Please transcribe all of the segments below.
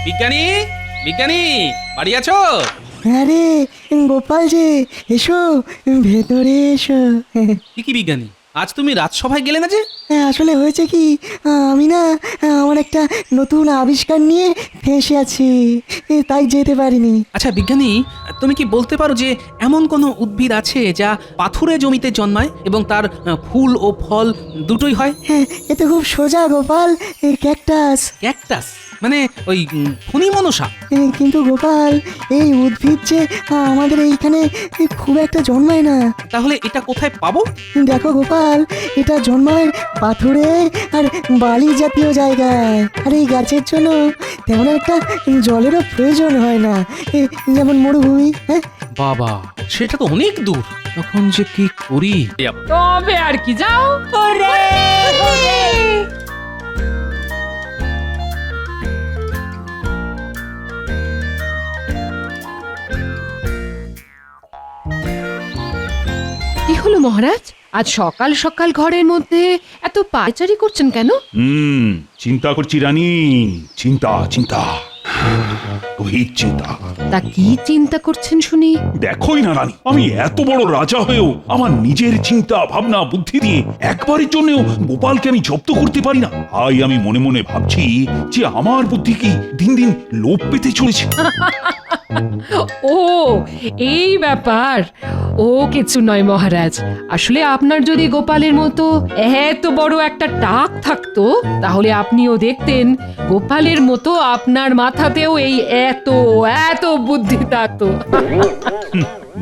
বিজ্ঞানী, বিজ্ঞানী, বাড়ি আছো? আরে গোপাল যে, এসো ভেতরে এসো। কি বিজ্ঞানী, আজ তুমি রাজসভায় গেলে না যে? আসলে হয়েছে কি, আমি না আমার একটা নতুন আবিষ্কার নিয়ে ফেঁসে আছি, তাই যেতে পারিনি। আচ্ছা বিজ্ঞানী, তুমি কি বলতে পারো যে এমন কোনো উদ্ভিদ আছে যা পাথুরে জমিতে জন্মায় এবং তার ফুল ও ফল দুটোই হয়? হ্যাঁ, এ তো খুব সোজা গোপাল, ক্যাকটাস। ক্যাকটাস মানে ওই ফণি মনসা? কিন্তু গোপাল, এই উদ্ভিদ যে আমাদের এইখানে খুব একটা জন্মায় না। তাহলে এটা কোথায় পাবো? দেখো গোপাল, এটা জন্মায় পাথুরে আর বালি জাতীয় জায়গায়। আর এই গাছের জন্য তেমন একটা জলেরও প্রয়োজন হয় না, যেমন মরুভূমি। হ্যাঁ বাবা, সেটা তো অনেক দূর, তখন যে কি করি। তবে আর কি, যাও। কি হলো মহারাজ, আজ সকাল সকাল ঘরের মধ্যে এত পায়চারি করছেন কেন? চিন্তা করছি রানী, চিন্তা চিন্তা গভীর চিন্তা। তা কি চিন্তা করছেন শুনি? দেখোই না রানী, আমি এত বড় রাজা হয়েও আমার নিজের চিন্তা ভাবনা বুদ্ধি দিয়ে একবারের জন্যও গোপালকে আমি জব্দ করতে পারি না। তাই আমি মনে মনে ভাবছি যে আমার বুদ্ধি কি দিন দিন লোপ পেতে চলেছে। ও এই ব্যাপার। ও কিছু নয় মহারাজ, আসলে আপনার যদি গোপালের মতো এত বড় একটা টাক থাকতো তাহলে আপনিও দেখতেন গোপালের মতো আপনার মাথাতেও এই এত এত বুদ্ধি থাকতো।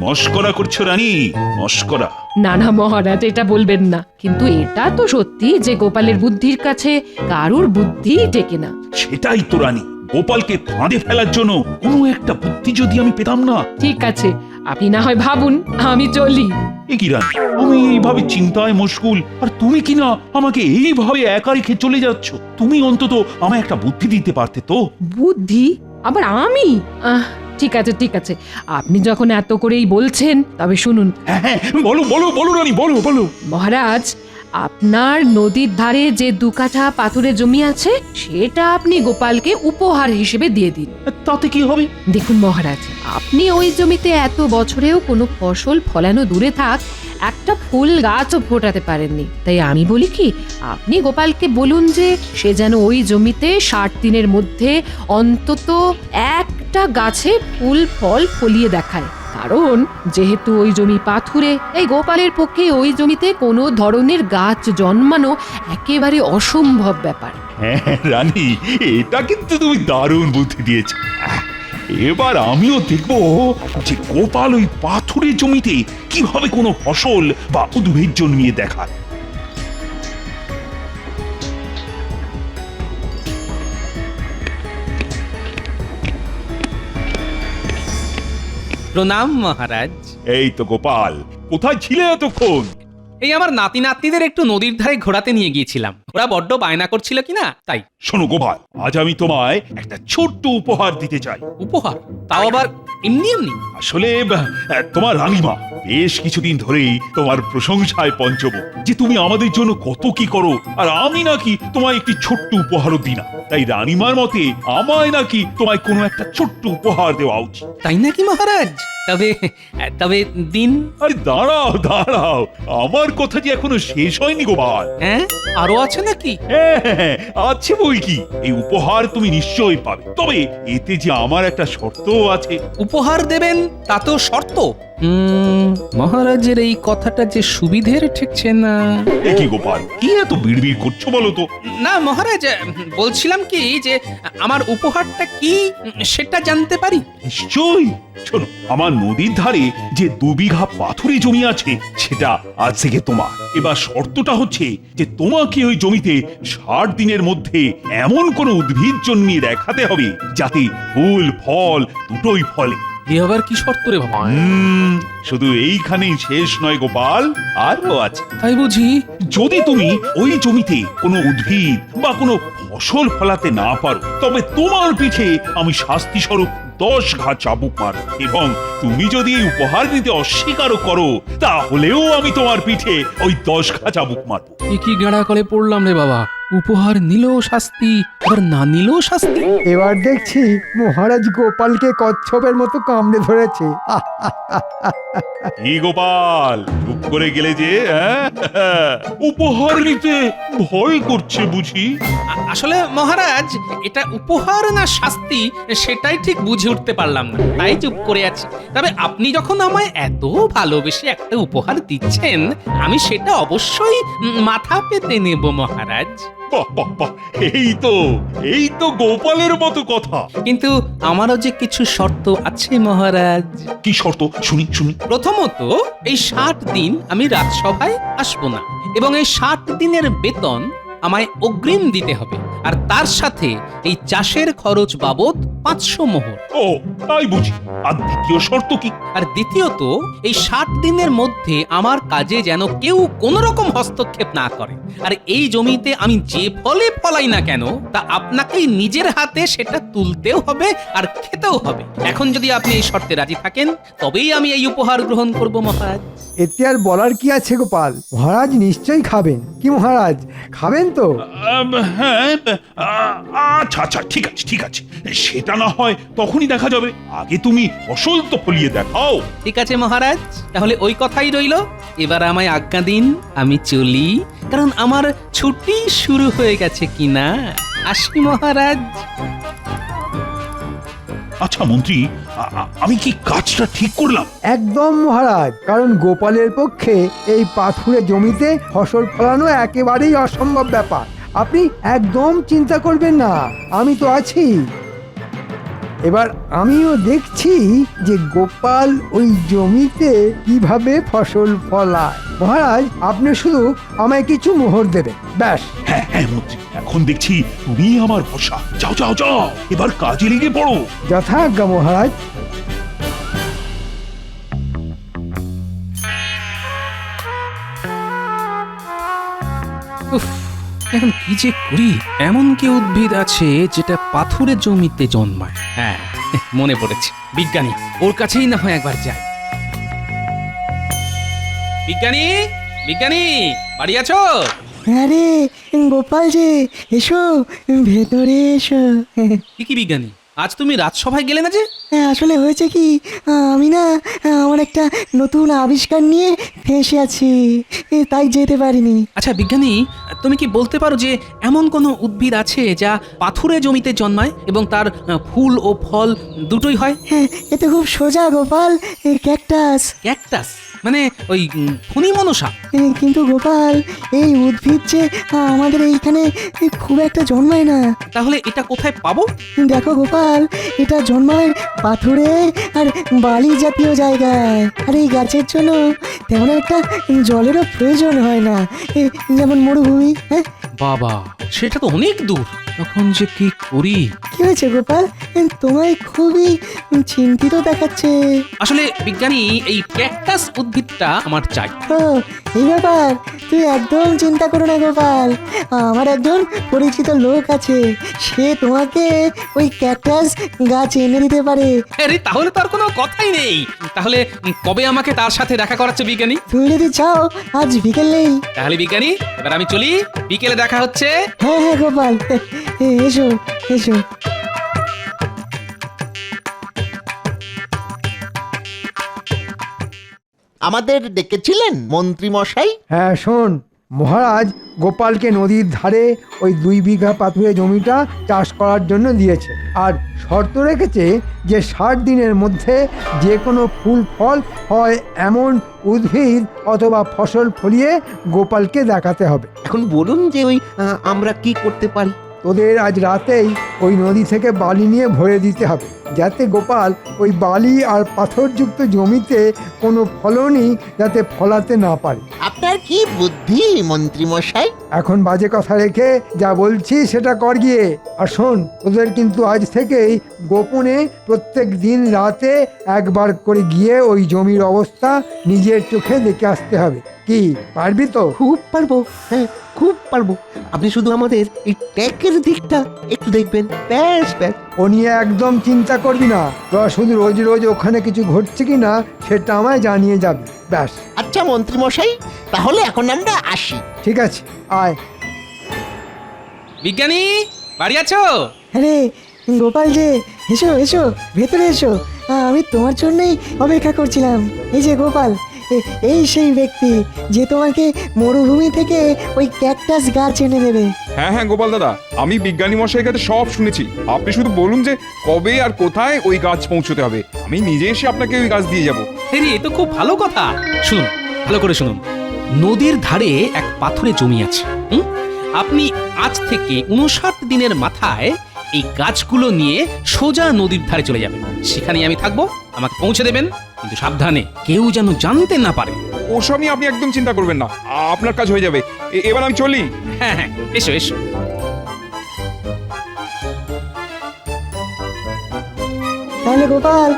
মস্করা করছো রানী, মস্করা। না না মহারাজ, এটা বলবেন না, কিন্তু এটা তো সত্যি যে গোপালের বুদ্ধির কাছে কারুর বুদ্ধি টেকে না। সেটাই তো রানী, গোপালকে ফাঁদে ফেলার জন্য কোনো একটা বুদ্ধি যদি আমি পেতাম না। ঠিক আছে, আপনি না হয় ভাবুন, আমি চলি। এ কি রানী, আমি এইভাবে চিন্তায় মশগুল আর তুমি কি না আমাকে এইভাবে একা রেখে চলে যাচ্ছ? তুমি অন্তত আমায় একটা বুদ্ধি দিতে পারতে তো। বুদ্ধি? আবার আমি? ঠিক আছে ঠিক আছে, আপনি যখন এত করেই বলছেন তবে শুনুন। হ্যাঁ হ্যাঁ, বলো বলো বলো রানী, বলো বলো। মহারাজ, আপনার নদীর ধারে যে 2 কাঠা পাথুরে জমি আছে সেটা আপনি গোপালকে উপহার হিসেবে দিয়ে দিন। তাতে কি হবে? দেখুন মহারাজ, আপনি ওই জমিতে এত বছরেও কোনো ফসল ফলানো দূরে থাক, একটা ফুল গাছও ফোটাতে পারেননি। তাই আমি বলি কি, আপনি গোপালকে বলুন যে সে যেন ওই জমিতে 60 দিনের মধ্যে অন্তত একটা গাছে ফুল ফল ফলিয়ে দেখায়। কারণ যেহেতু ওই জমি পাথুরে, এই গোপালের পক্ষে ওই জমিতে কোনো ধরনের গাছ জন্মানো একেবারে অসম্ভব ব্যাপার। হ্যাঁ রানী, এটা কিন্তু তুমি দারুণ বুদ্ধি দিয়েছ। এবার আমিও দেখব যে গোপাল ওই পাথুরে জমিতে কিভাবে কোনো ফসল বা উদ্ভিদ জন্মিয়ে দেখায়। প্রণাম মহারাজ। এই তো গোপাল, কোথায় ছিলে এতক্ষণ? এই আমার নাতি নাতনিদের একটু নদীর ধারে ঘোরাতে নিয়ে গিয়েছিলাম, ওরা বড্ড বায়না করছিল কিনা তাই। শোনো গোপাল, আজ আমি তোমায় একটা ছোট্ট উপহার দিতে চাই। উপহার? তাও আবার এমনি এমনি? আসলে তোমার রানীমা বেশ কিছুদিন ধরেই তোমার প্রশংসায় পঞ্চমুখ, যে তুমি আমাদের জন্য কত কি করো, আর আমি নাকি তোমায় একটি ছোট্ট উপহারও দিই না। তাই রানীমার মতে আমায় নাকি তোমায় কোনো একটা ছোট্ট উপহার দেওয়া উচিত। তাই নাকি মহারাজ? তবে তবে দিন। আরে দাঁড়াও দাঁড়াও, আমার কথা যে এখনো শেষ হয়নি গোপাল। হ্যাঁ, আরো আছে নাকি? হ্যাঁ, আছে বই কি। এই উপহার তুমি নিশ্চয়ই পাবে, তবে এতে যে আমার একটা শর্তও আছে। উপহার দেবেন তা তো শর্ত? মহারাজের এই কথাটা যে সুবিধের ঠেকছে না। এ কি গোপাল, কি এত বিড়বিড় করছো বলো তো? না মহারাজ, বলছিলাম কি যে আমার উপহারটা কি সেটা জানতে পারি? নিশ্চয়ই। শোনো, আমার নদীর ধারে যে 2 বিঘা পাথুরে জমি আছে সেটা আজ থেকে তোমার। এবার শর্তটা হচ্ছে যে তোমাকে ওই জমিতে 60 দিনের মধ্যে এমন কোন উদ্ভিদ জন্মিয়ে দেখাতে হবে যাতে ফুল ফল দুটোই ফলে। এ আবার কি শর্ত রে বাবা? শুধু এইখানেই শেষ নয় গোপাল, আরও আছে। তাই বুঝি? যদি তুমি ওই জমিতে কোনো উদ্ভিদ বা কোনো ফসল ফলাতে না পারো, তবে তোমার পিঠে আমি শাস্তি স্বরূপ 10 ঘা চাবুক মারব, এবং তুমি যদি এই উপহার নিতে অস্বীকারও করো তাহলেও আমি তোমার পিঠে ওই 10 ঘা চাবুক মারব। কি গাড়া করে পড়লাম রে বাবা। উপহার নিলেও শাস্তি, আবার না নিলেও শাস্তি। এবার দেখছি মহারাজ গোপালকে কচ্ছপের মতো কামড়ে ধরেছে। কি গোপাল, চুপ করে গেলে যে? উপহার নিতে ভয় করছে বুঝি? আসলে মহারাজ, এটা উপহার না শাস্তি সেটাই ঠিক বুঝে উঠতে পারলাম না, তাই চুপ করে আছি। তবে আপনি যখন আমায় এত ভালোবেসে একটা উপহার দিচ্ছেন, আমি সেটা অবশ্যই মাথা পেতে নেব মহারাজ। বাহ বাহ বাহ, এই তো গোপালের মতো কথা। কিন্তু আমারও যে কিছু শর্ত আছে মহারাজ। কি শর্ত? শুনি শুনি। প্রথমত, এই 60 দিন আমি রাজসভায় আসবো না, এবং এই 60 দিনের বেতন আমায় অগ্রিম দিতে হবে, আর তার সাথে এই চাষের খরচ বাবদ 500 মোহর। ও তাই বুঝি। আর দ্বিতীয় শর্ত কি? আর দ্বিতীয়ত, এই 60 দিনের মধ্যে আমার কাজে যেন কেউ কোনো রকম হস্তক্ষেপ না করে, আর এই জমিতে আমি যে ফলে ফলাই না কেন তা আপনাকেই নিজের হাতে সেটা তুলতেও হবে আর খেতেও হবে। এখন যদি আপনি এই শর্তে রাজি থাকেন, তবেই আমি এই উপহার গ্রহণ করব মহারাজ। এতে আর বলার কি আছে গোপাল, মহারাজ নিশ্চয়ই খাবেন। কি মহারাজ, খাবেন তো? হ্যাঁ, আচ্ছা আচ্ছা, ঠিক আছে ঠিক আছে, সেটা না হয় তখনই দেখা যাবে। আগে তুমি ফসল তো ফলিয়ে দেখাও। ঠিক আছে মহারাজ, তাহলে ওই কথাই রইল। এবার আমায় আজ্ঞা দিন, আমি চলি, কারণ আমার ছুটি শুরু হয়ে গেছে কিনা। আসি মহারাজ। আচ্ছা মন্ত্রী, আমি কি কাজটা ঠিক করলাম? একদম মহারাজ, কারণ গোপালের পক্ষে এই পাথুরে জমিতে ফসল ফলানো একেবারেই অসম্ভব ব্যাপার। আপনি একদম চিন্তা করবেন না, আমি তো আছি। এবার আমিও দেখছি যে গোপাল ওই জমিতে কিভাবে ফসল ফলায়। মহারাজ, আপনি শুধু আমায় কিছু মোহর দেবেন, ব্যাস। হ্যাঁ হ্যাঁ মন্ত্রী, এখন দেখছি তুমি আমার ভরসা। যাও যাও যাও, এবার কাজে লেগে পড়ো। যথাজ্ঞা মহারাজ। উফ, এখন কি যে করি। এমন কি উদ্ভিদ আছে যেটা পাথুরে জমিতে জন্মায়? হ্যাঁ, মনে পড়েছে, বিজ্ঞানী। ওর কাছেই না হয় একবার যাই। বিজ্ঞানী, বিজ্ঞানী, বাড়ি আছো? আরে গোপাল যে, এসো ভেতরে এসো। কি বিজ্ঞানী, আজ তুমি রাজসভায় গেলে না যে? আসলে হয়েছে কি, আমি না আমার একটা নতুন আবিষ্কার নিয়ে ফেঁসে আছি, তাই যেতে পারিনি। আচ্ছা বিজ্ঞানী, তুমি কি বলতে পারো যে এমন কোনো উদ্ভিদ আছে যা পাথুরে জমিতে জন্মায় এবং তার ফুল ও ফল দুটোই হয়? হ্যাঁ, এ তো খুব সোজা গোপাল, ক্যাকটাস। ক্যাকটাস মানে ওই ফণী মনসা? কিন্তু গোপাল, এই উদ্ভিদ যে আমাদের এইখানে খুব একটা জন্মায় না। তাহলে এটা কোথায় পাবো? দেখো গোপাল, এটা জন্মায় পাথুরে আর বালি জাতীয় জায়গায়, আর এই গাছের জন্য তেমন একটা জলেরও প্রয়োজন হয় না, যেমন মরুভূমি। হ্যাঁ, বাবা, সেটা তো অনেক দূর। তখন যে কি করি? কি হয়েছে গোপাল, তোমায় খুবই চিন্তিত দেখাচ্ছে। আসলে বিজ্ঞানী, এই ক্যাকটাস উদ্ভিদটা আমার চাই। ও, এই ব্যাপার, তুই একদম চিন্তা করো না গোপাল, আমার একজন পরিচিত লোক আছে, সে তোমাকে ওই ক্যাকটাস গাছ এনে দিতে পারে। আরে তাহলে তো আর কোনো কথাই নেই। তাহলে কবে আমাকে তার সাথে দেখা করাচ্ছে বিজ্ঞানী? তুমি যদি চাও আজ বিকেলেই। তাহলে বিজ্ঞানী, এবার আমি চলি, বিকেলে দেখা হচ্ছে। হ্যাঁ হ্যাঁ গোপাল, এসো এসো। আমাদের ডেকেছিলেন মন্ত্রী মশাই? হ্যাঁ শোন মহারাজ, গোপালকে নদীর ধারে ওই 2 বিঘা পাথুরে জমিটা চাষ করার জন্য দিয়েছে, আর শর্ত রেখেছে যে 60 দিনের মধ্যে যে কোনো ফুল ফল হয় এমন উদ্ভিদ অথবা ফসল ফলিয়ে গোপালকে দেখাতে হবে। এখন বলুন যে ওই আমরা কি করতে পারি? তোদের আজ রাতেই ওই নদী থেকে বালি নিয়ে ভরে দিতে হবে, যাতে গোপাল ওই বালি আর পাথরযুক্ত জমিতে কোনো ফলনই যাতে ফলাতে না পারে। আপনার কি বুদ্ধি মন্ত্রী মশাই! এখন বাজে কথা রেখে যা বলছি সেটা কর গিয়ে। আর শোন, তোদের কিন্তু আজ থেকেই গোপনে প্রত্যেক দিন রাতে একবার করে গিয়ে ওই জমির অবস্থা নিজের চোখে দেখে আসতে হবে। কি পারবি তো? খুব পারবো, হ্যাঁ খুব পারবো। আপনি শুধু আমাদের এই ট্যাকের দিকটা একটু দেখবেন, ব্যাস ব্যাস। ও নিয়ে একদম চিন্তা করবি না, তোরা শুধু রোজ রোজ ওখানে কিছু ঘটছে কি না সেটা আমায় জানিয়ে যাবি, ব্যাস। আচ্ছা মন্ত্রী মশাই, তাহলে এখন আমরা আসি। ঠিক আছে, আয়। বিজ্ঞানী বাড়ি আছো? আরে গোপাল যে, এসো এসো, ভেতরে এসো। আমি তোমার জন্যই অপেক্ষা করছিলাম। এই যে গোপাল, এই সেই ব্যক্তি যে তোমাকে মরুভূমি থেকে ওই ক্যাকটাস গাছ এনে দেবে। হ্যাঁ হ্যাঁ গোপাল দাদা, আমি বিজ্ঞানী মশাইয়ের কাছে সব শুনেছি। আপনি শুধু বলুন যে কবে আর কোথায় ওই গাছ পৌঁছতে হবে, আমি নিজে এসে আপনাকে ওই গাছ দিয়ে যাব। আরে এ তো খুব ভালো কথা। শুনুন, ভালো করে শুনুন। নদীর ধারে এক পাথুরে জমি আছে। আপনি আজ থেকে 59 দিনের মাথায় এই গাছগুলো নিয়ে সোজা নদীর ধারে চলে যাবেন। সেখানেই আমি থাকবো, আমাকে পৌঁছে দেবেন, কিন্তু সাবধানে, কেউ যেন জানতে না পারে। ওসব নিয়ে আপনি একদম চিন্তা করবেন না, আপনার কাজ হয়ে যাবে। এবার আমি চলি। হ্যাঁ হ্যাঁ, এসো এসো। তাহলে গোপাল,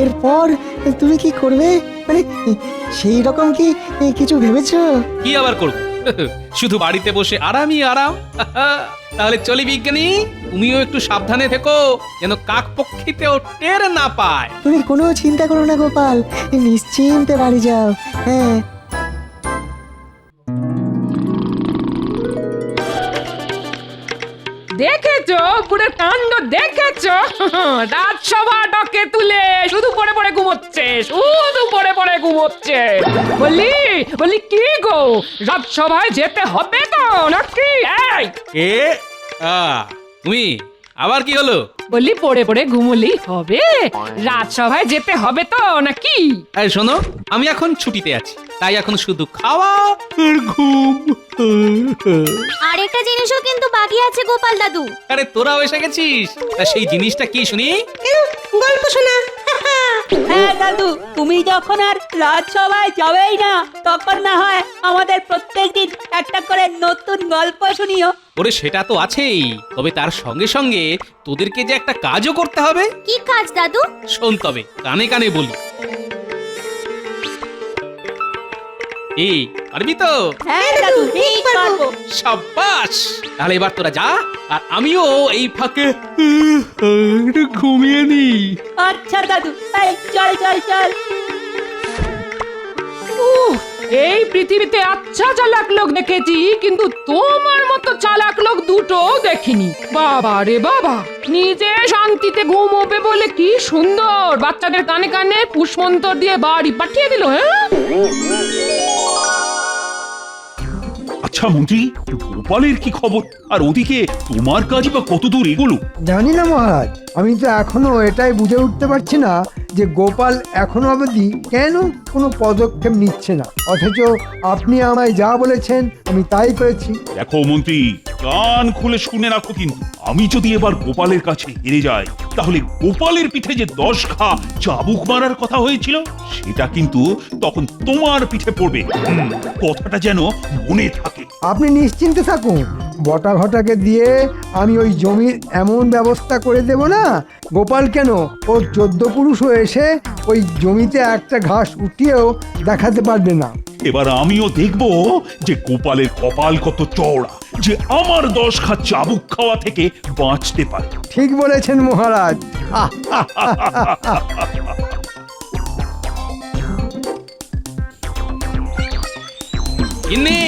এরপর তুমি কি করবে? মানে সেই রকম কি কিছু ভেবেছো? কি আবার করব? শুধু বাড়িতে বসে আরামই আরাম। তাহলে চলি বিজ্ঞানী, তুমিও একটু সাবধানে থেকো, যেন কাক পক্ষীতেও টের না পায়। তুমি কোনো চিন্তা করো না গোপাল, নিশ্চিন্তে বাড়ি যাও। হ্যাঁ। দেখেছো পুরো কাণ্ড দেখেছো? রাজসভা ডকে তুলে শুধু পড়ে পড়ে ঘুমোচ্ছে, শুধু পড়ে পড়ে ঘুমোচ্ছে। বলি বলি কি গো, রাজসভায় যেতে হবে তো নাকি? এই এ তুমি আবার কি হলো? বলি পড়ে পড়ে ঘুমোলেই হবে? রাজসভায় যেতে হবে তো নাকি? এই শোনো, আমি এখন ছুটিতে আছি, তাই এখন শুধু খাওয়া আর ঘুম। আরেকটা জিনিসও কিন্তু বাকি আছে গোপাল দাদু। আরে তোরাও এসে গেছিস, তা সেই জিনিসটা কি শুনি? গল্প শোনা। হ্যাঁ দাদু, তুমি যখন আর রাজসভায় যাবেই না, তখন না হয় আমাদের প্রত্যেকদিন একটা করে নতুন গল্প শুনিও। ওরে সেটা তো আছেই, তবে তার সঙ্গে সঙ্গে তোদেরকে যে একটা কাজও করতে হবে। কি কাজ দাদু? শোন তবে, কানে কানে বলি। এই পারবি তো? হ্যাঁ দাদু, ঠিক পারবো। সাবাস, তাহলে এবার তোরা যা, আর আমিও এই ফাঁকে একটু ঘুমিয়ে নি। আচ্ছা দাদু, এই চল চল চল। এই পৃথিবীতে আচ্ছা চালাক লোক দেখেছি, কিন্তু তোমার মতো চালাক লোক দুটো দেখিনি। বাবা রে বাবা, নিজে শান্তিতে ঘুমোবে বলে কি সুন্দর বাচ্চাদের কানে কানে পুষ্পন্তর দিয়ে বাড়ি পাঠিয়ে দিল। হ্যাঁ, আচ্ছা মন্ত্রী, গোপালের কি খবর? আর ওদিকে তোমার কাজই বা কতদূর এগোলো? জানি না মহারাজ, আমি তো এখনো এটাই বুঝে উঠতে পারছি না যে গোপাল এখনো অবধি কেন কোনো পদক্ষেপ নিচ্ছে না, অথচ আপনি আমায় যা বলেছেন আমি তাই করেছি। দেখো মন্ত্রী, কান খুলে শুনে রাখো, কিন্তু আমি যদি এবার গোপালের কাছে হেরে যাই, তাহলে গোপালের পিঠে যে 10 ঘা চাবুক মারার কথা হয়েছিল, সেটা কিন্তু তখন তোমার পিঠে পড়বে। কথাটা যেন মনে থাকে। আপনি নিশ্চিন্তে থাকুন, বটা ঘটাকে দিয়ে আমি ওই জমির এমন ব্যবস্থা করে দেব না, গোপাল কেন, ওর 14 পুরুষও এসে ওই জমিতে একটা ঘাস উঠিয়েও দেখাতে পারবে না। এবার আমিও দেখব যে গোপালের কপাল কত চওড়া, যে আমার 10 ঘা চাবুক খাওয়া থেকে বাঁচতে পারে। ঠিক বলেছেন মহারাজ। গিন্নি,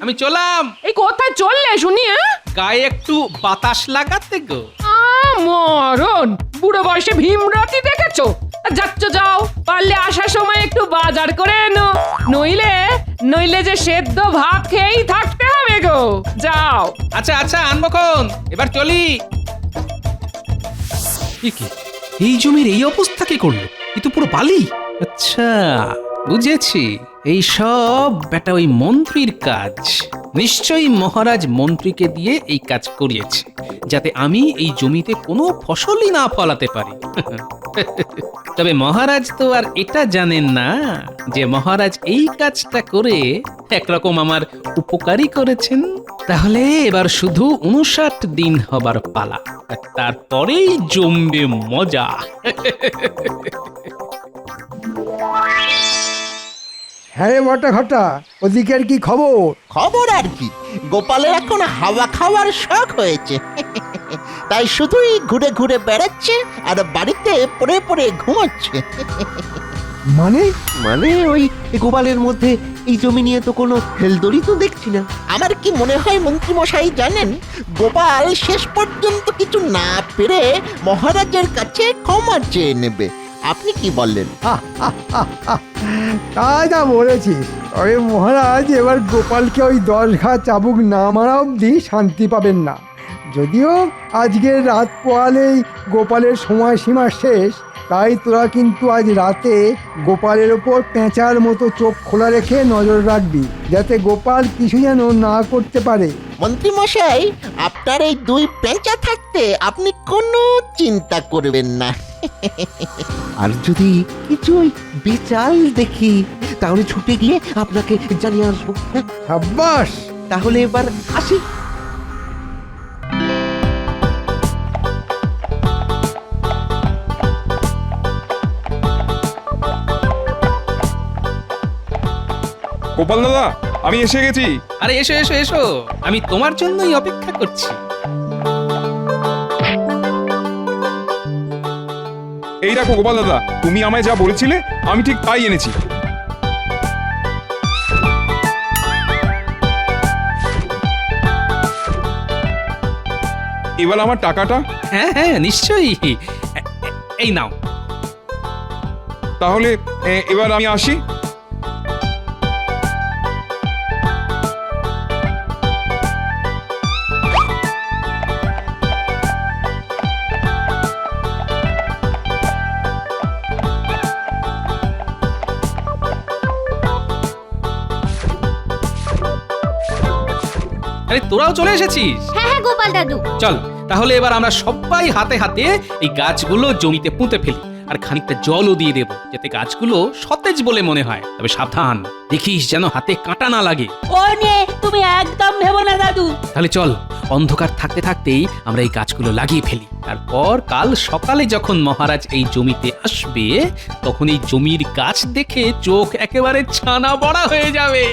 আমি চলাম। এই কোথায় চললে শুনি? গায়ে একটু বাতাস লাগাতে গো। মরণ, বুড়ো বয়সে ভীমরতি দেখেছো? যাচ্ছ যাও, পারলে আসার সময় একটু বাজার করে এনো, নইলে নইলে যে সেদ্ধ ভাত খেয়েই থাকতে হবে গো। যাও। আচ্ছা আচ্ছা, আনবক্ষণ, এবার চলি। এই জমির এই অবস্থা কি করলো? এ তো পুরো বালি। আচ্ছা বুঝেছি, এই সব বেটা ওই মন্ত্রীর কাজ। নিশ্চয়ই মহারাজ মন্ত্রীকে দিয়ে এই কাজ করিয়েছে, যাতে আমি এই জমিতে কোনো ফসলই না ফলাতে পারি। তবে মহারাজ তো আর এটা জানেন না যে মহারাজ এই কাজটা করে একরকম আমার উপকারই করেছেন। তাহলে এবার শুধু 59 দিন হবার পালা, আর তারপরেই জমবে মজা। হ্যাঁ রে বটা ঘটা, ওদিকের কি খবর? খবর আর কি, গোপালের এখন হাওয়া খাওয়ার শখ হয়েছে। তাই শুধুই ঘুরে ঘুরে বেড়াচ্ছে আর বাড়িতে পড়ে পড়ে ঘুমাচ্ছে। মানে মানে ওই গোপালের মধ্যে এই জমি নিয়ে তো কোনো হেলদড়ি তো দেখছি না। আমার কি মনে হয় মন্ত্রী মশাই জানেন, গোপাল শেষ পর্যন্ত কিছু না পেরে মহারাজের কাছে ক্ষমা চেয়ে নেবে। আপনি কি বললেন? তা যা বলেছিস, তবে মহারাজ এবার গোপালকে ওই 10 ঘা চাবুক না মারা অবধি শান্তি পাবেন না। যদিও আজকের রাত পোয়ালেই গোপালের সময়সীমা শেষ, তাই তোরা কিন্তু আজ রাতে গোপালের ওপর পেঁচার মতো চোখ খোলা রেখে নজর রাখবি, যাতে গোপাল কিছু যেন না করতে পারে। মন্ত্রী মশাই, আপনার এই 2 পেঁচা থাকতে আপনি কোনো চিন্তা করবেন না। আর যদি কিছুই বেচাল দেখি, তাহলে ছুটে গিয়ে আপনাকে জানিয়ে আসবো। সাব্বাস! তাহলে এবার আসি। গোপাল দাদা, আমি এসে গেছি। আরে এসো এসো এসো, আমি তোমার জন্যই অপেক্ষা করছি। এই দেখো গোপাল দাদা, তুমি আমায় যা বলেছিলে আমি ঠিক তাই এনেছি। এবার আমার টাকাটা। হ্যাঁ হ্যাঁ নিশ্চয়ই, এই নাও। তাহলে এবার আমি আসি। আরে তোরাও চলে এসেছিস? হ্যাঁ হ্যাঁ গোপাল দাদু। চল তাহলে এবার আমরা সবাই হাতে হাতে এই গাছগুলো জমিতে পুঁতে ফেলি, আর খানিকটা জলও দিয়ে দেব, যাতে গাছগুলো সতেজ বলে মনে হয়। তবে সাবধান, দেখিস যেন হাতে কাঁটা না লাগে। ও নিয়ে তুমি একদম ভেবো না দাদু। তাহলে চল, অন্ধকার থাকতে থাকতেই আমরা এই গাছগুলো লাগিয়ে ফেলি। তারপর কাল সকালে যখন মহারাজ এই জমিতে আসবে, তখন এই জমির গাছ দেখে চোখ একেবারে ছানা বড়া হয়ে যাবে।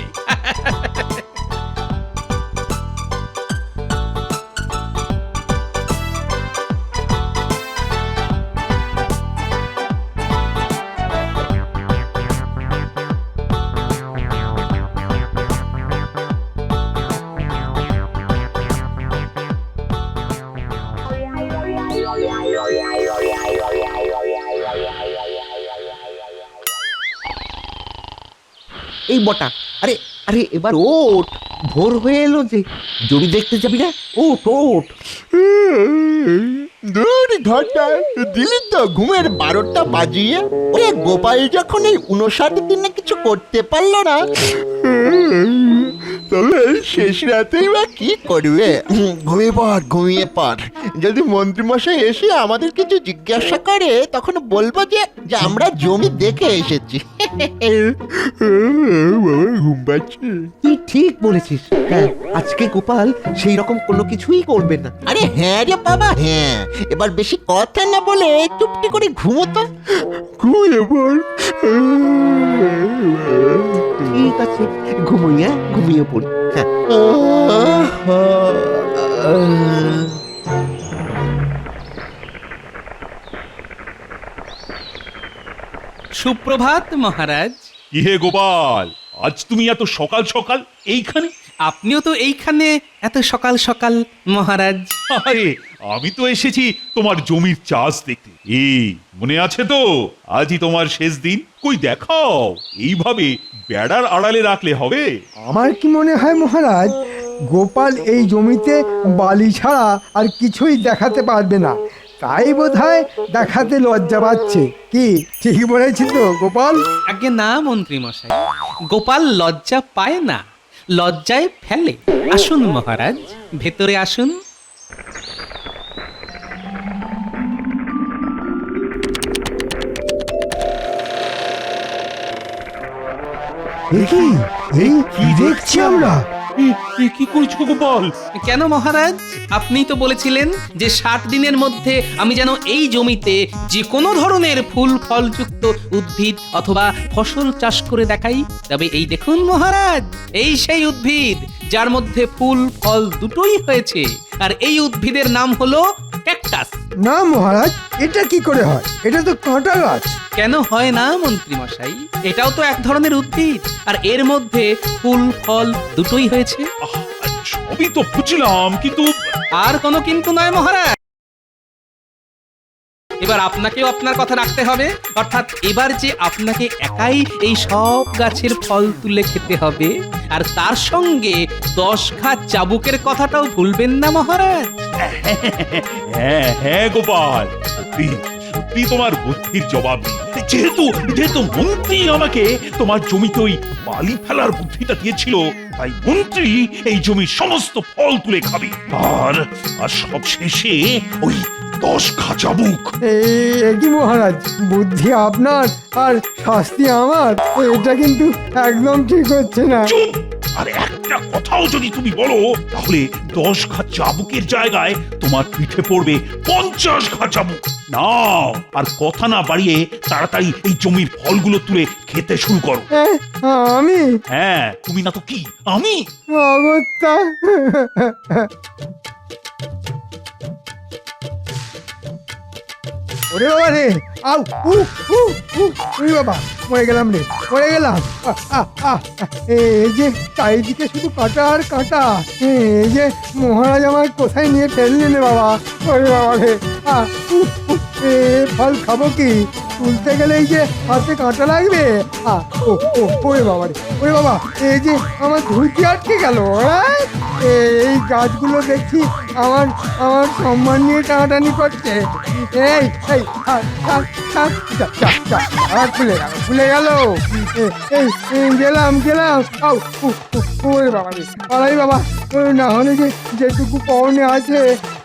এই বটা, আরে আরে এবার ওঠ, ভোর হয়ে এলো যে, জমি দেখতে যাবি না? ওঠ ওঠ। দূর ঘরটা দিলি তো ঘুমের 12টা বাজিয়ে। ওরে গোপাল যখন এই 59 দিনে কিছু করতে পারলো না, তবে শেষ রাতেই বা কি করবে? ঘুমিয়ে পড়। যদি মন্ত্রীমশাই এসে আমাদের কিছু জিজ্ঞাসা করে, তখন বলবো যে আমরা জমি দেখে এসেছি। ঘুম পাচ্ছে। তুই ঠিক বলেছিস। হ্যাঁ, আজকে গোপাল সেই রকম কোনো কিছুই করবে না। আরে হ্যাঁ রে বাবা, হ্যাঁ। এবার বেশি কথা না বলে চুপটি করে ঘুমোতো। ঘুমিয়ে পড়। ঠিক আছে, ঘুমিয়ে পড়ি। হ্যাঁ। সুপ্রভাত মহারাজ। কি হে গোপাল, আজ তুমি এত সকাল সকাল এইখানে? আপনিও তো এইখানে এত সকাল সকাল মহারাজ? আরে আমি তো এসেছি তোমার জমির চাষ দেখতে। এই মনে আছে তো, আজই তোমার শেষ দিন। কই দেখাও, এইভাবে বেড়ার আড়ালে রাখলে হবে? আমার কি মনে হয় মহারাজ, গোপাল এই জমিতে বালি ছাড়া আর কিছুই দেখাতে পারবে না, তাই বোধহয় দেখাতে লজ্জা পাচ্ছে। কি ঠিক বলেছি তো গোপাল? আগে না মন্ত্রী মশাই, গোপাল লজ্জা পায় না, লজ্জায় ফেলে। আসুন মহারাজ, ভেতরে আসুন। এই কি দেখছি আমরা? কি করছো গোপাল? কেন মহারাজ, আপনিই তো বলেছিলেন যে 60 দিনের মধ্যে আমি যেন এই জমিতে যে কোনো ধরনের ফুল ফলযুক্ত উদ্ভিদ অথবা ফসল চাষ করে দেখাই। তবে এই দেখুন মহারাজ, এই সেই উদ্ভিদ যার মধ্যে ফুল ফল দুটোই হয়েছে, আর এই উদ্ভিদের নাম হলো ক্যাকটাস। না মহারাজ, এটা কি করে হয়? এটা তো কাঁটা গাছ। কেন হয় না মন্ত্রী মশাই? এটাও তো এক ধরনের উদ্ভিদ, আর এর মধ্যে ফুল ফল দুটোই হয়েছে। আহ, সবই তো বুঝলাম, কিন্তু আর কোনো কিন্তু নয় মহারাজ। এবার আপনাকেও আপনার কথা রাখতে হবে, অর্থাৎ এবার যে আপনাকে একাই এই সব গাছের ফল তুলে খেতে হবে, আর তার সঙ্গে 10 ঘা চাবুকের কথাটাও ভুলবেন না মহারাজ। হ্যাঁ হ্যাঁ গোপাল, সত্যি সত্যি তোমার বুদ্ধির জবাব নেই। যেহেতু যেহেতু মন্ত্রী আমাকে তোমার জমিতে ওই বালি ফেলার বুদ্ধিটা দিয়েছিল, তাই মন্ত্রী এই জমির সমস্ত ফল তুলে খাবে। আর সব শেষে ওই 10 ঘা চাবুক। এই কি মহারাজ, বুদ্ধি আপনার আর শাস্তি আমার, এটা কিন্তু একদম ঠিক হচ্ছে না। চুপ! আর একটা কথাও যদি তুমি বলো, তাহলে 10 ঘা চাবুকের জায়গায় তোমার পিঠে পড়বে 50 ঘা চাবুক। নাও, আর কথা না বাড়িয়ে তাড়াতাড়ি এই জমির ফলগুলো তুলে খেতে শুরু করো। আমি? হ্যাঁ, তুমি না তো কি, আমি। অগত্যা। ওরে বাবা রে, আউ উ উ উ, ওরে বাবা, মরে গেলাম রে, মরে গেলাম। এই যে চারিদিকে শুধু কাঁটা আর কাঁটা, এই যে মহারাজ আমার কোথায় নিয়ে ফেললেন রে বাবা। ওরে বাবা রে, এ ফল খাবো কি? তুলতে গেলেই যে হাতে কাঁটা লাগবে। ওরে বাবা রে, ওরে বাবা, এই যে আমার ধুতি আটকে গেল। এই গাছগুলো দেখছি আমার আমার সম্মান নিয়ে টানাটানি করছে। এই এই খুলে গেল। গেলাম গেলাম। ওরে বাবা রে, পালাই বাবা, না হলে যে যেটুকু পরনে আছে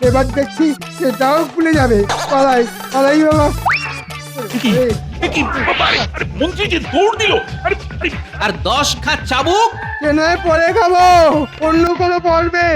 এবার দেখছি সেটাও খুলে যাবে। পালাই পালাই বাবা। মন্ত্রী যে দৌড় দিল। আর 10 ঘা চাবুক পরে খাবো, অন্য কোনো পড়বে।